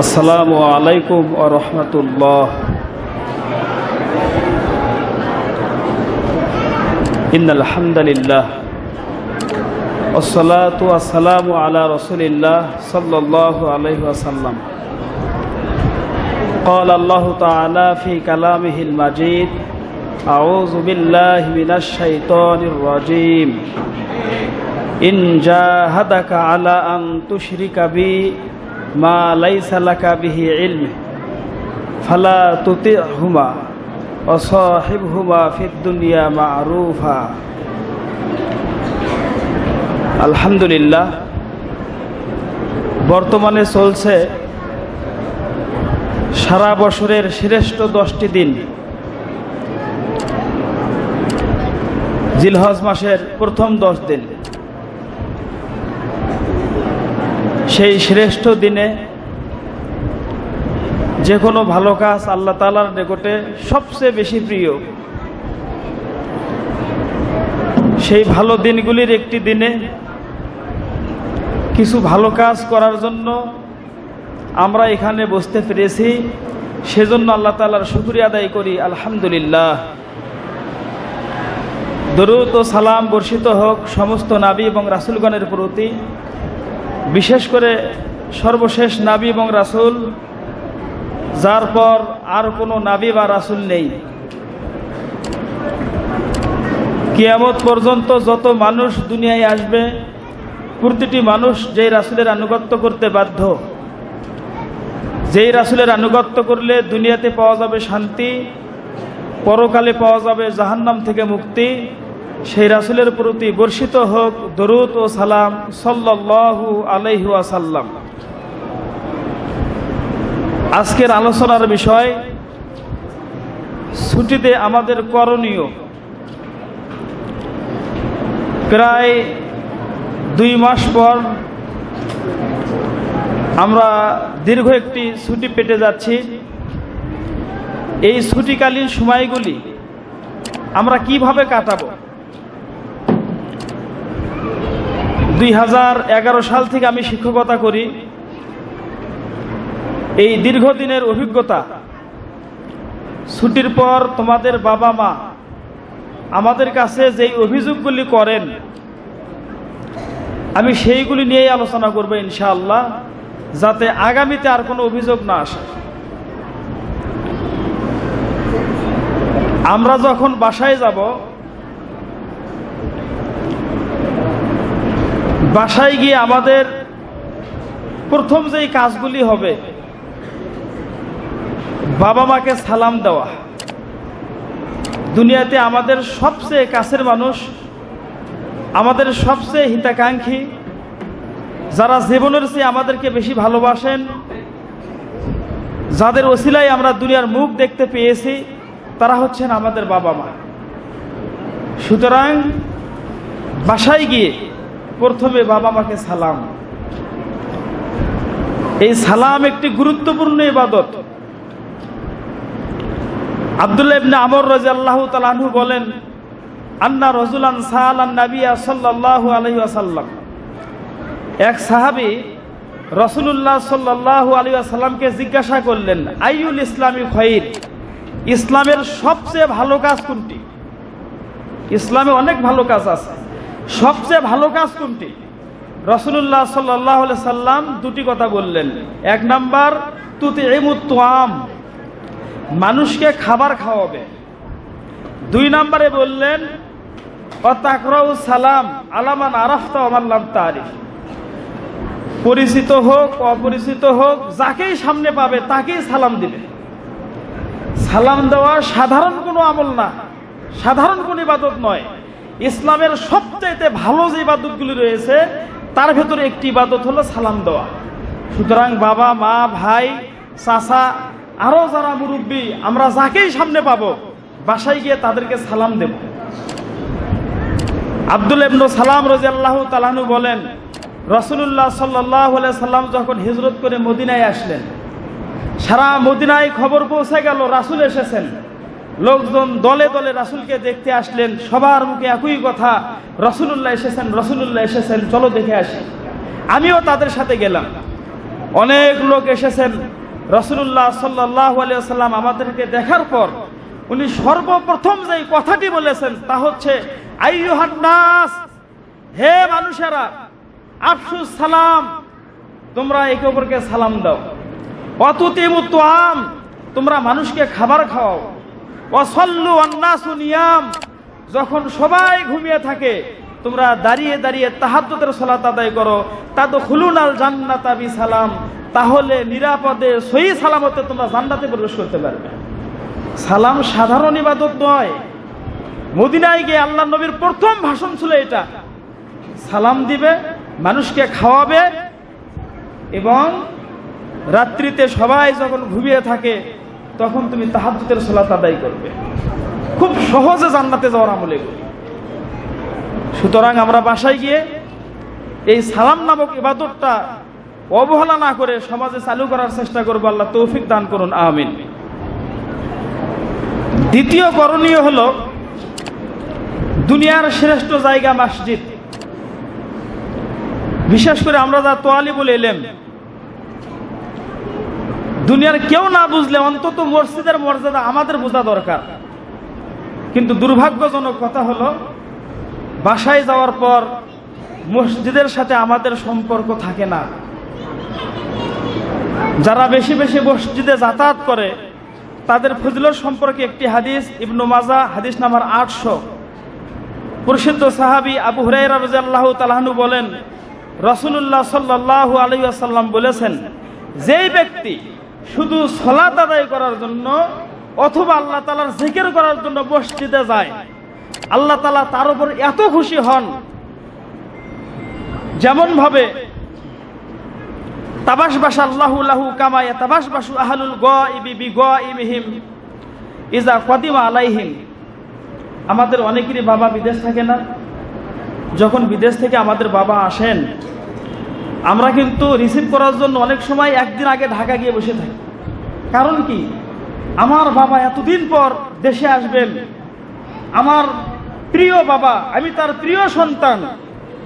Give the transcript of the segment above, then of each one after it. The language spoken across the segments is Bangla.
আসসালামু আলাইকুম ওয়া রাহমাতুল্লাহ। ইন্নাল হামদালিল্লাহ ওয়াসসালাতু ওয়াসসালামু আলা রাসূলিল্লাহ সাল্লাল্লাহু আলাইহি ওয়াসাল্লাম। قال الله تعالى في كلامه المجيد أعوذ بالله من الشيطان الرجيم إن جاهدك على أن تشرك بي ما ليس لك به علم فلا تطعهما وصاحبهما في الدنيا معروفا। আলহামদুলিল্লাহ, বর্তমানে চলছে সারা বছরের শ্রেষ্ঠ 10টি দিন, জিলহজ মাসের প্রথম 10 দিন। সেই শ্রেষ্ঠ দিনে যে কোনো ভালো কাজ আল্লাহ তাআলার নিকটে সবচেয়ে বেশি প্রিয়। সেই ভালো দিনগুলির একটি দিনে কিছু ভালো কাজ করার জন্য আমরা এখানে বসতে পেরেছি, সেজন্য আল্লাহ তাআলার শুকরিয়া আদায় করি, আলহামদুলিল্লাহ। দরুদ ও সালাম বর্ষিত হোক সমস্ত নবী এবং রাসূলগণের প্রতি, বিশেষ করে সর্বশেষ নবী এবং রাসূল, যার পর আর কোনো নবী বা রাসূল নেই। কিয়ামত পর্যন্ত যত মানুষ দুনিয়ায় আসবে, প্রতিটি মানুষ যেই রাসূলের আনুগত্য করতে বাধ্য। যেই রাসূলের আনুগত্য করলে দুনিয়াতে পাওয়া যাবে শান্তি, পরকালে পাওয়া যাবে জাহান্নাম থেকে মুক্তি, সেই রাসূলের প্রতি বর্ষিত হোক দরুদ ও সালাম সাল্লাল্লাহু আলাইহি ওয়াসাল্লাম। আজকের আলোচনার বিষয় ছুটিতে আমাদের করণীয়। প্রায় 2 মাস পর আমরা দীর্ঘ একটি ছুটি পেতে যাচ্ছি। এই ছুটিকালীন সময়গুলি আমরা কিভাবে কাটাবো? 2011 সাল থেকে আমি শিক্ষকতা করি। এই দীর্ঘদিনের অভিজ্ঞতা, ছুটির পর তোমাদের বাবা মা আমাদের কাছে যেই অভিযোগগুলি করেন, আমি সেইগুলি নিয়েই আলোচনা করব ইনশাআল্লাহ, যাতে আগামীতে আর কোনো অভিযোগ না আসে। আমরা যখন বাসায় যাব, বাসায় গিয়ে আমাদের প্রথম যেই কাজগুলি হবে, বাবা মাকে সালাম দেওয়া। দুনিয়াতে আমাদের সবচেয়ে কাছের মানুষ, আমাদের সবচেয়ে হিতাকাঙ্ক্ষী, যারা জীবনের চেয়ে আমাদেরকে বেশি ভালোবাসেন, যাদের ওসিলায় আমরা দুনিয়ার মুখ দেখতে পেয়েছি, তারা হচ্ছেন আমাদের বাবা মা। সুতরাং বাসায় গিয়ে প্রথমে বাবা মাকে সালাম। এই সালাম একটি গুরুত্বপূর্ণ ইবাদত। আব্দুল্লাহ ইবনে আমর রাদিয়াল্লাহু তাআলা আনহু বলেন, আন্না রাজুলান সাআলান নাবিয়্যা সাল্লাল্লাহু আলাইহি ওয়াসাল্লাম। এক সাহাবী রাসূলুল্লাহ সাল্লাল্লাহু আলাইহি ওয়াসাল্লামকে জিজ্ঞাসা করলেন, আইয়ুল ইসলামি খায়র, ইসলামের সবচেয়ে ভালো কাজ কোনটি? ইসলামে অনেক ভালো কাজ আছে, সবচেয়ে ভালো কাজ কোনটি? রাসূলুল্লাহ সাল্লাল্লাহু আলাইহি সাল্লাম 2টি কথা বললেন। 1 নাম্বার তুতিমুত তুআম, মানুষকে খাবার খাওয়াবে। 2 নম্বরে বললেন ওয়াতাকরাউ সালাম আলা মান আরাফতা ওয়া মান লাম তারিফ, পরিচিত হোক অপরিচিত হোক, যাকেই সামনে পাবে তাকেই সালাম দিবে। সালাম দেওয়া সাধারণ কোনো আমল না, সাধারণ কোনো ইবাদত নয়। ইসলামের সবচেয়ে ভালো যে ইবাদতগুলি রয়েছে, তার ভেতরে একটি ইবাদত হলো সালাম দেওয়া। সুতরাং বাবা মা ভাই চাচা আরো যারা মুরব্বী, আমরা যাকেই সামনে পাবো বাসায় গিয়ে তাদেরকে সালাম দেব। আব্দুল্লাহ ইবনে সালাম রাদিয়াল্লাহু তাআলা আনহু বলেন, রাসূলুল্লাহ সাল্লাল্লাহু আলাইহি সাল্লাম যখন হিজরত করে মদিনায় আসলেন, সারা মদিনায় খবর পৌঁছে গেল রাসূল এসেছেন। লোকজন দলে দলে রাসূলকে দেখতে আসলেন, সবার মুখে একই কথা, রাসূলুল্লাহ এসেছেন, রাসূলুল্লাহ এসেছেন, চলো দেখে আসি। আমিও তাদের সাথে গেলাম। অনেক লোক এসেছেন, রাসূলুল্লাহ সাল্লাল্লাহু আলাইহি ওয়াসাল্লাম আমাদেরকে দেখার পর উনি সর্বপ্রথম যে কথাটি বলেছেন তা হচ্ছে, আইয়ুহান নাস, হে মানুষেরা, আফসুস সালাম, তোমরা একে অপরকে সালাম দাও। ওয়াতুতিমুত তুআম, তোমরা মানুষকে খাবার খাওয়াও। ওয়াসাল্লু ওয়ান নাসু নিয়াম, যখন সবাই ঘুমিয়ে থাকে তোমরা দাঁড়িয়ে দাঁড়িয়ে তাহাজ্জুদের সালাত আদায় করো। তাদখুলুনাল জান্নাতা বিসালাম, তাহলে নিরাপদে সহি সালামতে তোমরা জান্নাতে প্রবেশ করতে পারবে। সালাম সাধারণ ইবাদত নয়। মদিনায় গিয়ে আল্লাহ নবীর প্রথম ভাষণ ছিল এটা, সালাম দিবে, মানুষকে খাওয়াবে, এবং রাত্রিতে সবাই যখন ঘুমিয়ে থাকে তখন তুমি তাহাজ্জুদের সালাত আদায় করবে। খুব সহজে জান্নাতে যাওয়ার আমল এগুলো। সুতরাং আমরা বাসায় গিয়ে এই সালাম নামক ইবাদতটা অবহেলা না করে সমাজে চালু করার চেষ্টা করবো। আল্লাহ তৌফিক দান করুন, আমিন। দ্বিতীয় করণীয় হলো, দুনিয়ার শ্রেষ্ঠ জায়গা মসজিদ। বিশেষ করে আমরা যা তোয়ালিবুল ইলম, দুনিয়ার কেউ না বুঝলে অন্তত মসজিদের মর্যাদা আমাদের বোঝা দরকার। কিন্তু দুর্ভাগ্যজনক কথা হলো, বাসায় যাওয়ার পর মসজিদের সাথে আমাদের সম্পর্ক থাকে না। যারা বেশি বেশি মসজিদে যাতায়াত করে তাদের ফজিলত সম্পর্কে একটি হাদিস, ইবনু মাজাহ হাদিস নাম্বার 800, প্রসিদ্ধ সাহাবী আবু হুরায়রা রাদিয়াল্লাহু তাআলা আনহু বলেন, রাসূলুল্লাহ সাল্লাল্লাহু আলাইহি ওয়াসাল্লাম বলেছেন, যেই ব্যক্তি শুধু সালাত আদায় করার জন্য অথবা আল্লাহ তাআলার জিকির করার জন্য মসজিদে যায়, আল্লাহ তাআলা তার উপর এত খুশি হন যেমন ভাবে তাবাসবাসা আল্লাহু লাহু কামা ইয়াতাবাসবাসু আহলুল গায়বি বিগায়বিহিম ইজা কাদিমা আলাইহিম। আমাদের অনেকেরই বাবা বিদেশ থাকে না, যখন বিদেশ থেকে আমাদের বাবা আসেন আমরা কিন্তু রিসিভ করার জন্য অনেক সময় একদিন আগে ঢাকা গিয়ে বসে থাকি। কারণ কি, আমার বাবা এতদিন পর দেশে আসবেন, আমার প্রিয় বাবা, আমি তার প্রিয় সন্তান,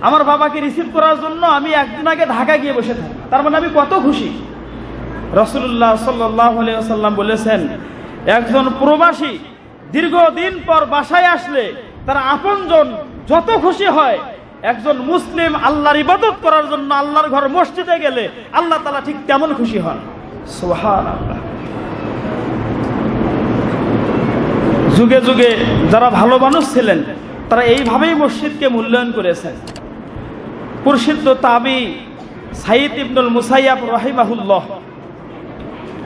আমার বাবাকে রিসিভ করার জন্য আমি একদিন আগে ঢাকা গিয়ে বসে থাকি। তার মানে আমি কত খুশি। রাসূলুল্লাহ সাল্লাল্লাহু আলাইহি ওয়াসাল্লাম বলেছেন, একজন প্রবাসী দীর্ঘদিন পর বাসায় আসলে তার আপনজন যত খুশি হয়, একজন মুসলিম আল্লাহর ইবাদত করার জন্য আল্লাহর ঘর মসজিদে গেলে আল্লাহ তাআলা ঠিক তেমন খুশি হন। সুবহানাল্লাহ। যুগে যুগে যারা ভালো মানুষ ছিলেন তারা এইভাবেই মসজিদকে মূল্যায়ন করেছেন। প্রসিদ্ধ তাবি সাইদ ইবনুল মুসাইয়াব রাহিমাহুল্লাহ,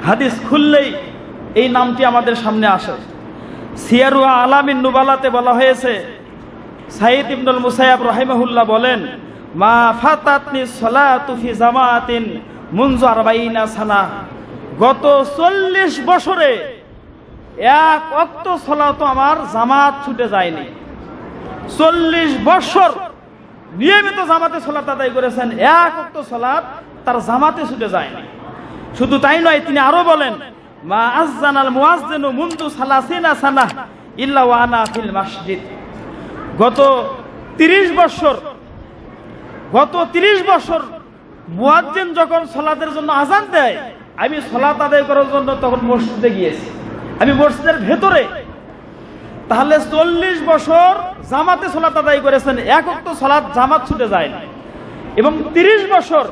হাদিস খুললেই এই নামটি আমাদের সামনে আসে। সিয়ারু আলামিন নুবালাতে বলা হয়েছে, সাইদ ইবনুল মুসাইয়াব রাহিমাহুল্লাহ বলেন, মা ফাতাতনি সালাতু ফি জামাতিন মুনযু 40 সানা, গত 40 বছরে এক ওয়াক্ত সালাত আমার জামাত ছুটে যায়নি। 40 বছর নিয়মিত জামাতে সালাত আদায় করেছেন, এক ওয়াক্ত সালাত তার জামাতে ছুটে যায়নি। শুধু তাই নয়, তিনি আরো বলেন, মা আযানাল মুয়াজ্জিনু মুনযু 30 সানা ইল্লা ওয়া আনা ফিল মসজিদ। গত 30 বছর মুয়াজ্জিন যখন সালাতের জন্য আযান দেয়, আমি সালাত আদায় করার জন্য তখন মসজিদে গিয়েছি, আমি মসজিদের ভেতরে। তাহলে 40 বছর জামাতে সালাত আদায় করেছেন, এক ওয়াক্ত সালাত জামাত ছুটে যায় না। এবং 30 বছর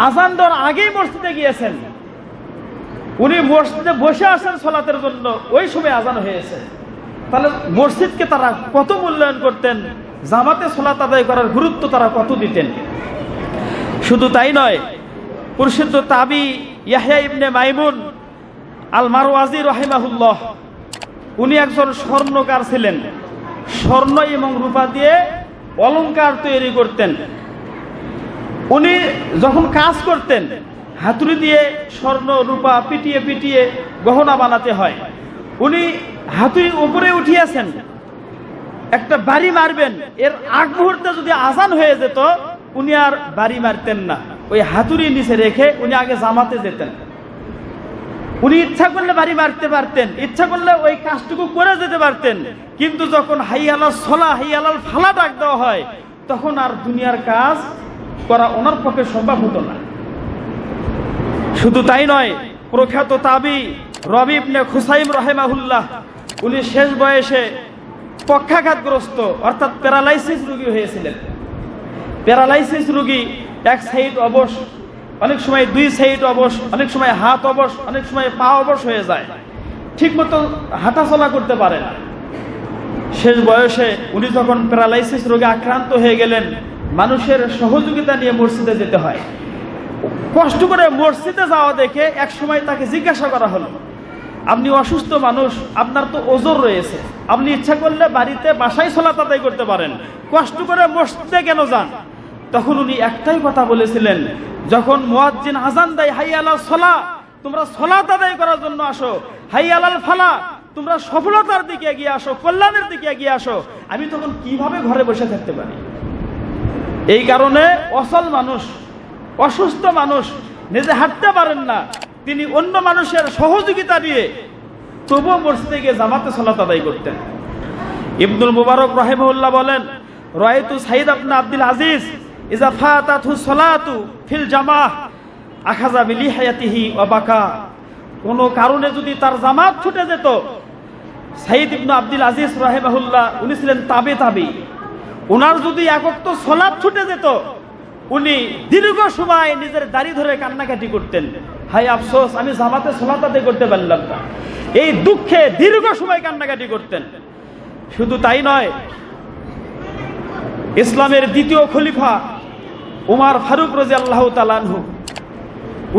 আযান দেওয়ার আগেই মসজিদে গিয়েছেন, উনি মসজিদে বসে আছেন সালাতের জন্য, ওই সময় আযান হয়েছে। তাহলে মসজিদকে তারা কত মূল্যায়ন করতেন, জামাতে সালাত আদায় করার গুরুত্ব তারা কত দিতেন। শুধু তাই নয়, প্রসিদ্ধ তাবি ইয়াহইয়া ইবনে মাইমুন আল মারওয়াজি রাহিমাহুল্লাহ, উনি একজন স্বর্ণকার ছিলেন। স্বর্ণ এবং রূপা দিয়ে অলংকার তৈরি করতেন। উনি যখন কাজ করতেন, হাতুড়ি দিয়ে স্বর্ণ রূপা পিটিয়ে পিটিয়ে গহনা বানাতে হয়। উনি হাতুড়ি উপরে উঠিয়েছেন, একটা বাড়ি মারবেন, এর আগ মুহূর্তে যদি আযান হয়ে যেত উনি আর বাড়ি মারতেন না, ওই হাতুড়ি নিচে রেখে উনি আগে জামাতে যেতেন। উনি ইচ্ছা করলে বাড়ি মারতে পারতেন, ইচ্ছা করলে ওই কাজটুকু করে যেতে পারতেন, কিন্তু যখন হাইয়া আলাল সলা হাইয়া আলাল ফালা ডাক দেওয়া হয় তখন আর দুনিয়ার কাজ করা ওনার পক্ষে সম্ভব হতো না। শুধু তাই নয়, প্রখ্যাত তাবি রবি ইবনে খুসাইম রাহিমাহুল্লাহ, উনি শেষ বয়সে পক্ষাঘাতগ্রস্ত অর্থাৎ প্যারালাইসিস রোগী হয়েছিলেন। প্যারালাইসিস রোগী, এক সাইড অবশ, অনেক সময় দুই সাইড অবশ, অনেক সময় হাত অবশ, অনেক সময় পা অবশ হয়ে যায়, ঠিকমতো হাঁটাচলা করতে পারে না। শেষ বয়সে উনি যখন প্যারালাইসিস রোগে আক্রান্ত হয়ে গেলেন, মানুষের সহযোগিতা নিয়ে মসজিদে যেতে হয়। কষ্ট করে মসজিদে যাওয়া দেখে এক সময় তাকে জিজ্ঞাসা করা হলো, আপনি অসুস্থ মানুষ, আপনার তো ওজর রয়েছে, আপনি ইচ্ছা করলে বাড়িতে বাসায় সালাত আদায় করতে পারেন, কষ্ট করে মসজিদে কেন যান? তখন উনি একটাই কথা বলেছিলেন, যখন মুয়াজ্জিন আযান দেয় হাইয়া আলাস সালাহ, তোমরা সালাত আদায় করার জন্য আসো, হাইয়া আলাল ফালাহ, তোমরা সফলতার দিকে এগিয়ে আসো, কল্যাণের দিকে এগিয়ে আসো, আমি তখন কিভাবে ঘরে বসে থাকতে পারি? এই কারণে অসল মানুষ, অসুস্থ মানুষ, নিজে হাঁটতে পারেন না, তিনি অন্য মানুষের সহযোগিতা নিয়ে তবুও মসজিদে গিয়ে জামাতে সালাত আদায় করতেন। ইবনুল মুবারক রাহিমাহুল্লাহ বলেন, রাআইতু সাইদ ইবনে আব্দুল আজিজ ইযা ফাতাতহু সালাতু ফিল জামাহ আখাযা বিলিহায়াতিহি ওয়া বাকা। কোন কারণে যদি তার জামাত ছুটে যেত, সাইদ ইবনে আব্দুল আজিজ রাহিমাহুল্লাহ, উনি ছিলেন তাবি, ওনার যদি এক ওয়াক্ত সালাত ছুটে যেত, উনি দীর্ঘ সময় নিজের দাড়ি ধরে কান্নাকাটি করতেন, হাই আফসোস, আমি জামাতে সালাত আদায় করতে পারলাম না। এই দুঃখে দীর্ঘ সময় কান্নাকাটি করতেন। শুধু তাই নয়, ইসলামের দ্বিতীয় খলিফা উমর ফারুক রাদিয়াল্লাহু তাআলা আনহু,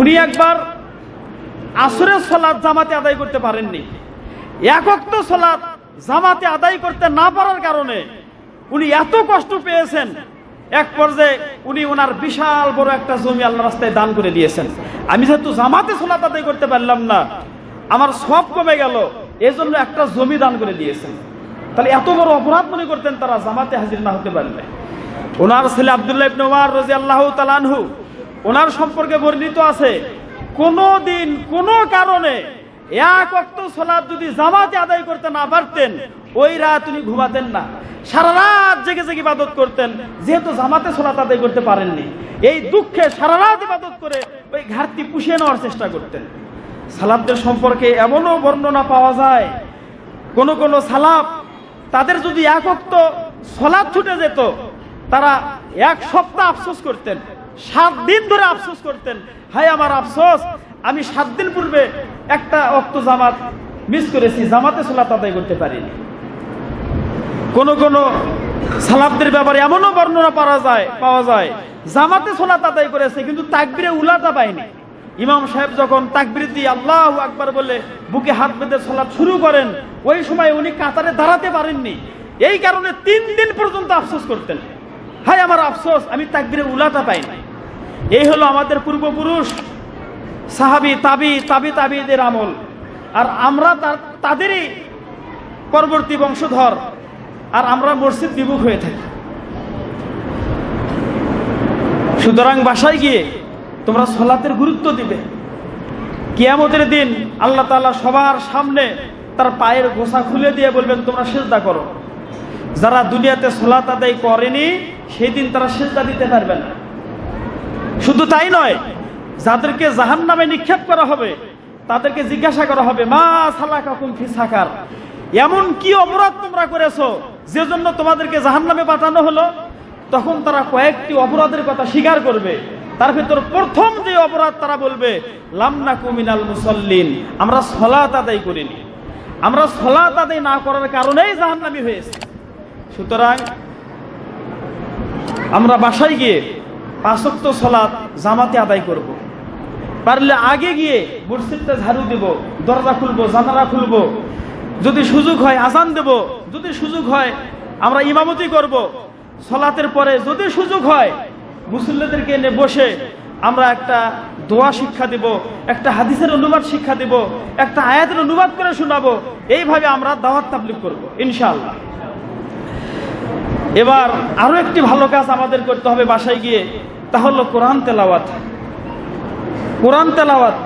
উনি একবার আসরের সালাত জামাতে আদায় করতে পারেননি। এক ওয়াক্ত সালাত জামাতে আদায় করতে না পারার কারণে উনি এত কষ্ট পেয়েছেন, এক পর্যায়ে উনি ওনার বিশাল বড় একটা জমি আল্লাহর রাস্তায় দান করে দিয়েছেন। আমি যেহেতু জামাতে সালাত আদায় করতে পারলাম না, আমার সব কমে গেল, এজন্য একটা জমি দান করে দিয়েছেন। তাহলে এত বড় অপরাধ মনে করতেন তারা জামাতে হাজির না হতে পারলে। ওনার ছেলে আব্দুল্লাহ ইবনে উমর রাদিয়াল্লাহু তাআলা আনহু, ওনার সম্পর্কে বর্ণিত আছে, কোনদিন কোনো কারণে এক ওয়াক্ত সালাত যদি জামাতে আদায় করতে না পারতেন, ওই রাত উনি ঘুমাতেন না, সারা রাত জেগে জেগে ইবাদত করতেন, যেহেতু জামাতে সালাত আদায় করতে পারেননি। এই দুঃখে সারা রাত ইবাদত করে ওই ঘাটতি পুষিয়ে নেওয়ার চেষ্টা করতেন। সালাফদের সম্পর্কে এমনও বর্ণনা পাওয়া যায়, কোন কোন সালাফ, তাদের যদি এক ওয়াক্ত সালাত ছুটে যেত, তারা এক সপ্তাহ আফসোস করতেন, 7 দিন ধরে আফসোস করতেন, হাই আমার আফসোস, আমি 7 দিন পূর্বে একটা ওয়াক্ত জামাত মিস করেছি, জামাতে সালাত আদায় করতে পারিনি। কোন কোন সালাফদের ব্যাপারে এমনও বর্ণনা পাওয়া যায় জামাতে সালাত আদায় করেছে কিন্তু তাকবীরে উলাটা পায়নি। ইমাম সাহেব যখন তাকবীর দিয়ে আল্লাহু আকবার বলে বুকে হাত বেঁধে সালাত শুরু করেন, ওই সময় উনি কাতারে দাঁড়াতে পারেননি। এই কারণে 3 দিন পর্যন্ত আফসোস করতেন, হায় আমার আফসোস, আমি তাকবীরে উলাটা পাইনি। এই হলো আমাদের পূর্বপুরুষ সাহাবী, তাবিদের আমল। আর আমরা তাদেরই পরবর্তী বংশধর, আর আমরা মসজিদ বিমুখ হয়ে থাকি। সুতরাং বাসায় গিয়ে তোমরা সালাতের গুরুত্ব দিবে। কিয়ামতের দিন আল্লাহ তাআলা সবার সামনে তার পায়ের গোছা খুলে দিয়ে বলবেন, তোমরা সিজদা করো। যারা দুনিয়াতে সালাত আদায় করেনি, সেই দিন তারা সিজদা দিতে পারবে না। শুধু তাই নয়, যাদেরকে জাহান্নামে নিক্ষেপ করা হবে, তাদেরকে জিজ্ঞাসা করা হবে, মা সালাকাকুম ফি সাকার, এমন কি অপরাধ তোমরা করেছো যে জন্য তোমাদেরকে জাহান্নামে পাঠানো হলো? তখন তারা কয়েকটি অপরাধের কথা স্বীকার করবে। তার ভিতর প্রথম যে অপরাধ তারা বলবে, লাম নাকু মিনাল মুসাল্লিন, আমরা সালাত আদায় করিনি, আমরা সালাত আদায় না করার কারণেই জাহান্নামী হয়েছে। সুতরাং আমরা বাসায় গিয়ে 5 ওয়াক্ত সালাত জামাতে আদায় করব। পারলে আগে গিয়ে মসজিদটা ঝাড়ু দেব, দরজা খুলবো, জানালা খুলবো, যদি সুযোগ হয় আজান দেব, যদি সুযোগ হয় আমরা ইমামতি করব। সালাতের পরে যদি সুযোগ হয় মুসল্লিদেরকে এনে বসে আমরা একটা দোয়া শিক্ষা দেব, একটা হাদিসের অনুবাদ শিক্ষা দেব, একটা আয়াতের অনুবাদ করে শোনাবো। এইভাবে আমরা দাওয়াত তাবলীগ করব ইনশাআল্লাহ। এবার আরো একটি ভালো কাজ আমাদের করতে হবে বাসায় গিয়ে, তা হলো কোরআন তেলাওয়াত। কোরআন তেলাওয়াত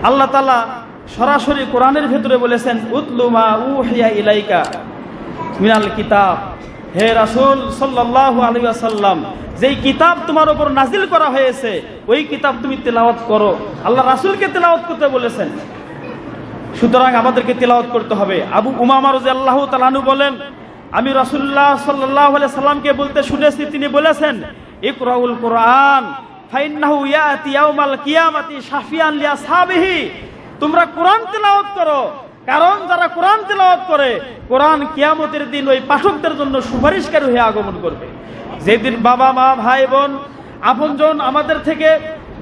আল্লাহ তাআলা সরাসরি কোরআনের ভেতরে বলেছেন, উতলু মা উহিয়া ইলাইকা মিনাল কিতাব, হে রাসূল সাল্লাল্লাহু আলাইহি ওয়াসাল্লাম, যেই কিতাব তোমার উপর নাজিল করা হয়েছে ওই কিতাব তুমি তেলাওয়াত করো। আল্লাহ রাসূলকে তেলাওয়াত করতে বলেছেন, সুতরাং আমাদেরকে তেলাওয়াত করতে হবে। আবু উমামা রাদিয়াল্লাহু তাআলা আনহু বলেন, আমি রাসূলুল্লাহ সাল্লাল্লাহু আলাইহি সাল্লামকে বলতে শুনেছি, তিনি বলেছেন, ইকরাউল কোরআন ফাইন্নাহু ইয়াতি ইয়াউমাল কিয়ামাতি শাফিয়ান লিআসহাবিহি। তোমরা কোরআন তেলাওয়াত করো, কারণ যারা কোরআন তেলাওয়াত করে, কোরআন কিয়ামতের দিন ওই পাঠকদের জন্য সুপারিশকারী হয়ে আগমন করবে। যেদিন বাবা মা ভাই বোন আপনজন আমাদের থেকে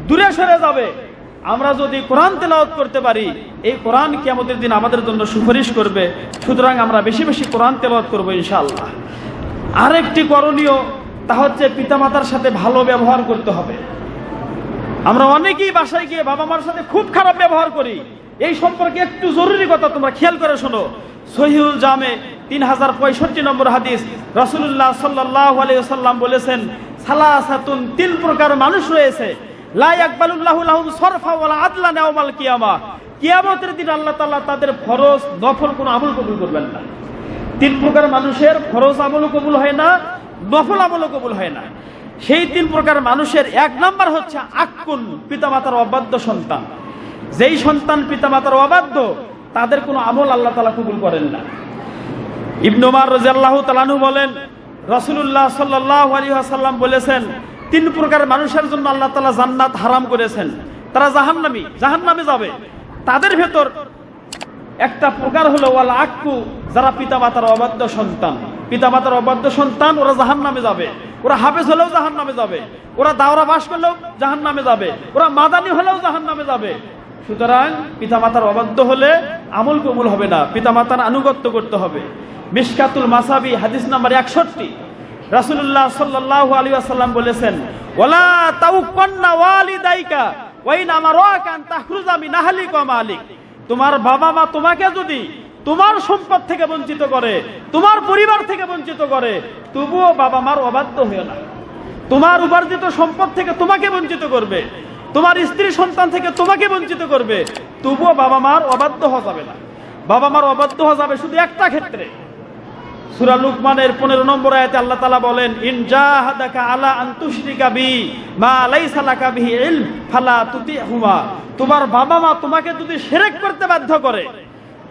দূরে সরে যাবে, আমরা যদি কোরআন তেলাওয়াত করতে পারি, এই কোরআন কিয়ামতের দিন আমাদের জন্য সুপারিশ করবে। সুতরাং আমরা বেশি বেশি কোরআন তেলাওয়াত করবো ইনশাআল্লাহ। আরেকটি করণীয়, তা হচ্ছে পিতামাতার সাথে ভালো ব্যবহার করতে হবে। আমরা অনেকেই বাসায় গিয়ে বাবা মার সাথে খুব খারাপ ব্যবহার করি। এই সম্পর্কে একটু জরুরি কথা তোমরা খেয়াল করে শোনো। সহিহুল জামে 3065 নম্বর হাদিস, রাসূলুল্লাহ সাল্লাল্লাহু আলাইহি ওয়াসাল্লাম বলেছেন, সালাসাতুন, 3 প্রকার মানুষ রয়েছে, লা ইয়াকবালুল্লাহু লাহুম সরফা ওয়ালা আদলান ইয়াউমাল কিয়ামা। কিয়ামতের দিন আল্লাহ তাআলা তাদের ফরজ নফল কোনো আমল কবুল করবেন না। 3 প্রকার মানুষের ফরজ আমলও কবুল হয় না, নফল আমলও কবুল হয় না। সেই 3 প্রকার মানুষের 1 নাম্বার হচ্ছে আক্কুন, পিতামাতার অবাধ্য সন্তান। যেই সন্তান পিতামাতার অবাধ্য, তাদের কোনো আমল আল্লাহ তাআলা কবুল করেন না। ইবনে উমর রাদিয়াল্লাহু তাআলা আনহু বলেন, রাসূলুল্লাহ সাল্লাল্লাহু আলাইহি ওয়াসাল্লাম বলেছেন, 3 প্রকার মানুষের জন্য আল্লাহ তাআলা জান্নাত হারাম করেছেন, তারা জাহান্নামে যাবে। তাদের ভেতর একটা প্রকার হলো ওয়াল আক্কু, যারা পিতামাতার অবাধ্য সন্তান। পিতামাতার অবাধ্য সন্তান, ওরা জাহান্নামে যাবে। ওরা হাফেজ হলেও জাহান্নামে যাবে, ওরা দাওরা পাশ করলেও জাহান্নামে যাবে, ওরা মাদানি হলেও জাহান্নামে যাবে। সুতরাং পিতামাতার অবাধ্য হলে আমল কবুল হবে না, পিতামাতার আনুগত্য করতে হবে। মিশকাতুল মাসাবি হাদিস নাম্বার 61, রাসূলুল্লাহ সাল্লাল্লাহু আলাইহি ওয়াসাল্লাম বলেছেন, ওয়ালা তাউকান্না ওয়ালিদাইকা ওয়া ইন আমারাকা আন তাখরুজা মিন আহলিকা ওয়া মালিক। তোমার বাবা মা তোমাকে যদি তোমার সম্পদ থেকে বঞ্চিত করে, তোমার পরিবার থেকে বঞ্চিত করে, তবুও বাবা মার অবাধ্য হয়ো না। তোমার উপার্জিত সম্পদ থেকে তোমাকে বঞ্চিত করবে, তোমার স্ত্রী সন্তান থেকে তোমাকে বঞ্চিত করবে, তবুও বাবা মার অবাধ্য হওয়া যাবে না। বাবা মার অবাধ্য হওয়া যাবে শুধু একটা ক্ষেত্রে। সূরা লুকমানের 15 নম্বর আয়াতে আল্লাহ তাআলা বলেন, ইন জাহাদাকা আলা আন তুশরিকা বি মা লাইসা লাকা বিহি ইলম ফালা তুতিহুমা। তোমার বাবা মা তোমাকে যদি শিরক করতে বাধ্য করে,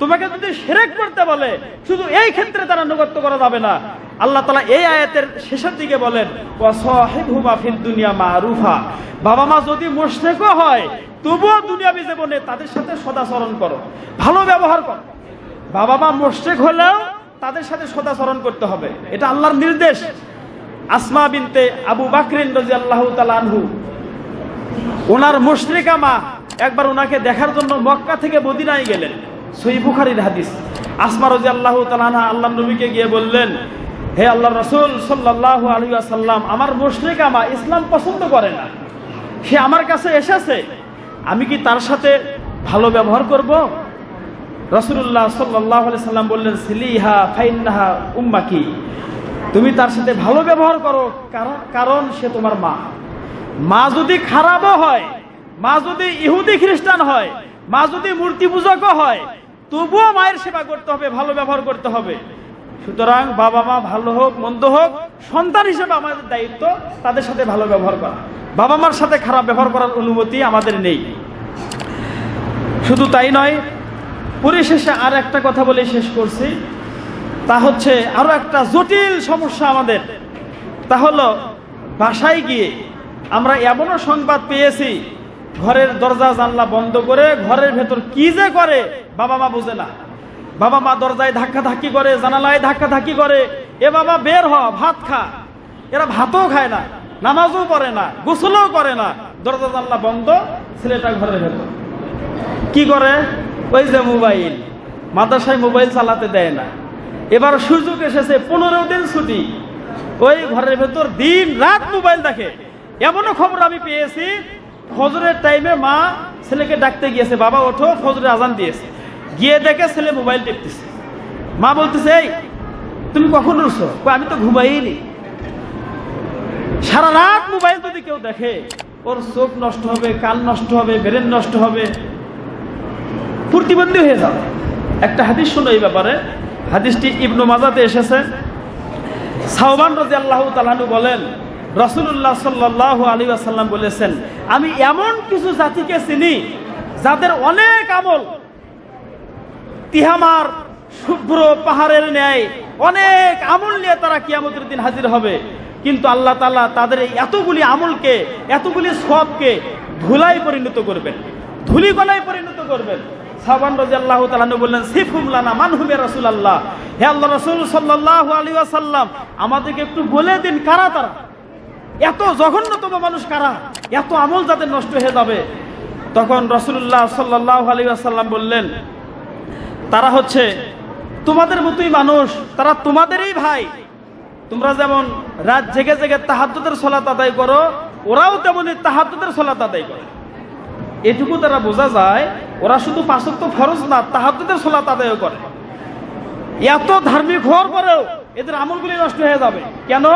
তোমাকে যদি শিরক করতে বলে, শুধু এই ক্ষেত্রে তার আনুগত্য করা যাবে না। আল্লাহ তাআলা এই আয়াতের শেষের দিকে বলেন, ওয়া সাহিবহুমা ফিদ দুনিয়া মারুফা। বাবা মা যদি মুশরিকও হয়, তবুও দুনিয়াবী জীবনে তাদের সাথে সদাচরণ করো, ভালো ব্যবহার করো। বাবা মা মুশরিক হলেও তাদের সাথে সদাচরণ করতে হবে, এটা আল্লাহর নির্দেশ। আসমা বিনতে আবু বকর রাদিয়াল্লাহু তাআলা আনহু, ওনার মুশরিকা মা একবার ওনাকে দেখার জন্য মক্কা থেকে মদিনায় গেলেন। সহিহ বুখারীর হাদিস। আসমা রাদিয়াল্লাহু তাআলা আনহা আল্লাহর নবীকে গিয়ে বললেন, হে আল্লাহর রাসূল সাল্লাল্লাহু আলাইহি ওয়াসাল্লাম, আমার মুশরিকা মা ইসলাম পছন্দ করে না, সে আমার কাছে এসেছে, আমি কি তার সাথে ভালো ব্যবহার করব? রাসূলুল্লাহ সাল্লাল্লাহু আলাইহি সাল্লাম বললেন, সিলিহা ফাইন্নাহা উম্মাকি। তুমি তার সাথে ভালো ব্যবহার করো, কারণ সে তোমার মা। মা যদি খারাপও হয়, মা যদি ইহুদি খ্রিস্টান হয়, মা যদি মূর্তি পূজকও হয়, তবুও মায়ের সেবা করতে হবে, ভালো ব্যবহার করতে হবে। সুতরাং বাবা মা ভালো হোক মন্দ হোক, সন্তান হিসেবে আমাদের দায়িত্ব তাদের সাথে ভালো ব্যবহার করা। বাবা মার সাথে খারাপ ব্যবহার করার অনুমতি আমাদের নেই। শুধু তাই নয়, পরিশেষে আর একটা কথা বলে শেষ করছি, তা হচ্ছে আরো একটা জটিল সমস্যা আমাদের। তা হলো বাসায় গিয়ে আমরা এমনও সংবাদ পেয়েছি, ঘরের দরজা জানলা বন্ধ করে ঘরের ভেতর কি যে করে বাবা মা বুঝে না। বাবা মা দরজায় ধাক্কা ধাক্কি করে, জানালায় ধাক্কা ধাক্কি করে, এ বাবা বের হ, ভাত খা। এরা ভাতও খায় না, নামাজও পড়ে না, গোসলও করে না, দরজা জানলা বন্ধ, ছেলেটা ঘরের ভেতর কি করে? ওই যে মোবাইল, মাদ্রাসায় মোবাইল চালাতে দেয় না। এবার সুযোগ এসেছে, 15 দিন ছুটি, ওই ঘরের ভেতর দিন রাত মোবাইল দেখে। এমনও খবর আমি পেয়েছি, ফজরের টাইমে মা ছেলেকে ডাকতে গিয়েছে, বাবা ওঠো, ফজরের আজান দিয়েছে, গিয়ে দেখে ছেলে মোবাইল টিপতেছে। মা বলতেছে, এই তুমি কখন উঠছো? আমি তো ঘুমাইনি। সারা রাত মোবাইল যদি কেউ দেখে, ওর চোখ নষ্ট হবে, কান নষ্ট হবে, ব্রেন নষ্ট হবে, প্রতিবন্ধী হয়ে যাবে। একটা হাদিস শোনো এই ব্যাপারে, হাদিসটি ইবনে মাজাতে এসেছে। সাওবান রাদিয়াল্লাহু তাআলা আনহু বলেন, রাসূলুল্লাহ সাল্লাল্লাহু আলাইহি ওয়াসাল্লাম বলেছেন, আমি এমন কিছু জাতিকে চিনি যাদের অনেক আমল তিহামার শুভ্র পাহাড়ের ন্যায় অনেক আমল নিয়ে তারা কিয়ামতের দিন হাজির হবে, কিন্তু আল্লাহ তাআলা তাদের এই এতগুলি আমলকে, এতগুলি সওয়াবকে ধুলায় পরিণত করবেন, ধুলিকণায় পরিণত করবেন। সাহাবান রাদিয়াল্লাহু তাআলা বললেন, সিফহুম লানা মান হুম ইয়া রাসূলুল্লাহ, হে আল্লাহর রাসূল সাল্লাল্লাহু আলাইহি ওয়াসাল্লাম, আমাদেরকে একটু বলে দিন কারা তারা, এত জঘন্যতম মানুষ কারা, এত আমল যাদের নষ্ট হয়ে যাবে। তখন রাসূলুল্লাহ সাল্লাল্লাহু আলাইহি ওয়াসাল্লাম বললেন, তারা হচ্ছে তোমাদের মতোই মানুষ, তারা তোমাদেরই ভাই, তোমরা যেমন রাত জেগে জেগে তাহাজ্জুদের সালাত আদায় করো, ওরাও তেমনি তাহাজ্জুদের সালাত আদায় করে। এটুকু তারা বোঝা যায় ওরা শুধু 5 ওয়াক্ত ফরজ না, তাহাজ্জুদের সালাত আদায় করে। এত ধার্মিক হওয়ার পরেও এদের আমলগুলি নষ্ট হয়ে যাবে কেন?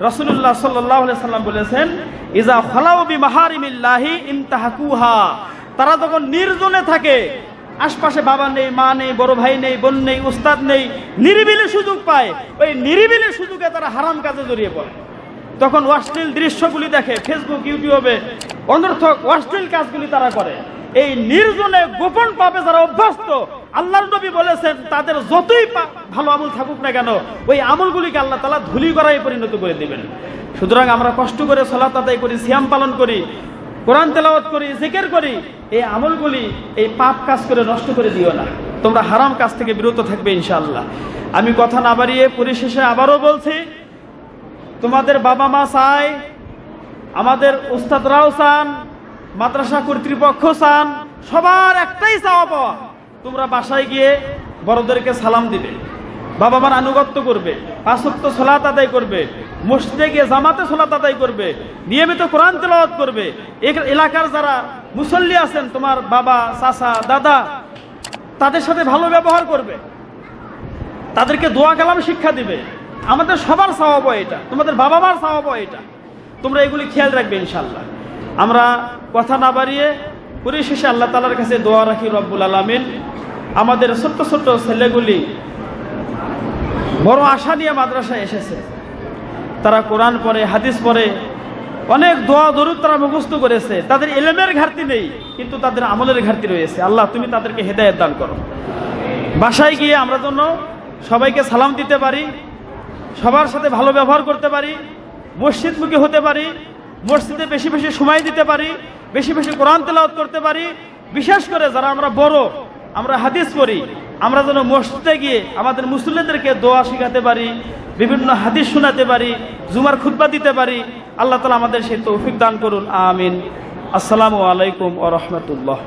রাসূলুল্লাহ সাল্লাল্লাহু আলাইহি সাল্লাম বলেছেন, ইজা খালাউ বিমাহারিমিল্লাহি ইনতাহাকুহা, তারা যখন নির্জনে থাকে, আশপাশে বাবা নেই, মা নেই, বড় ভাই নেই, বোন নেই, উস্তাদ নেই, নিরিবিলি সুযোগ পায়, ওই নিরিবিলি সুযোগে তারা হারাম কাজে জড়িয়ে পড়ে। তখন অশ্লীল দৃশ্যগুলি দেখে, ফেসবুক, ইউটিউবে অনর্থক অশ্লীল কাজগুলি তারা করে। এই নির্জনে গোপন পাপে যারা অভ্যস্ত, আল্লাহর নবী বলেছেন তাদের যতই ভালো আমল থাকুক না কেন, ওই আমলগুলিকে আল্লাহ তাআলা ধুলি করায় পরিণত করে দিবেন। সুতরাং আমরা কষ্ট করে সালাত আদায় করি, সিয়াম পালন করি, কোরআন তেলাওয়াত করি, জিকির করি, এই আমলগুলি এই পাপ কাজ করে নষ্ট করে দিও না। তোমরা হারাম কাজ থেকে বিরত থাকবে ইনশাআল্লাহ। আমি কথা না বাড়িয়ে পরিশেষে আবারও বলছি, তোমাদের বাবা মা চায়, আমাদের উস্তাদরাও চান, মাদ্রাসা কর্তৃপক্ষ চান, সবার একটাই চাওয়া পাওয়া, তোমরা বাসায় গিয়ে বড়দেরকে সালাম দিবে, বাবা মার আনুগত্য করবে, 5 ওয়াক্ত সালাত আদায় করবে, মসজিদে গিয়ে জামাতে সালাত আদায় করবে, নিয়মিত কোরআন তেলাওয়াত করবে। এলাকার যারা মুসল্লি আছেন, তোমার বাবা, চাচা, দাদা, তাদের সাথে ভালো ব্যবহার করবে, তাদেরকে দোয়া কালাম শিক্ষা দিবে। আমাদের সবার স্বভাব এটা, তোমাদের বাবা মার স্বভাব এটা, তোমরা এগুলি খেয়াল রাখবে ইনশাআল্লাহ। আমরা কথা না বাড়িয়ে পরিশেষে আল্লাহ তাআলার কাছে দোয়া রাখি, রব্বুল আলামিন আমাদের ছোট্ট ছোট্ট ছেলেগুলি বড় আশা নিয়ে মাদ্রাসায় এসেছে, তারা কোরআন পড়ে, হাদিস পড়ে, অনেক দোয়া দরুদ তারা মুখস্থ করেছে, তাদের ইলমের ঘাটতি নেই, কিন্তু তাদের আমলের ঘাটতি রয়েছে। আল্লাহ তুমি তাদেরকে হেদায়েত দান করো। বাসায় গিয়ে আমরা যেন সবাইকে সালাম দিতে পারি, সবার সাথে ভালো ব্যবহার করতে পারি, মসজিদমুখী হতে পারি, মসজিদে বেশি বেশি সময় দিতে পারি, বেশি বেশি কোরআন তেলাওয়াত করতে পারি। বিশেষ করে যারা আমরা বড়, আমরা হাদিস পড়ি, আমরা যেন মসজিদে গিয়ে আমাদের মুসল্লিদেরকে দোয়া শিখাতে পারি, বিভিন্ন হাদিস শোনাতে পারি, জুমার খুতবা দিতে পারি। আল্লাহ তাআলা আমাদের সেই তৌফিক দান করুন, আমিন। আসসালামু আলাইকুম ওয়া রাহমাতুল্লাহ।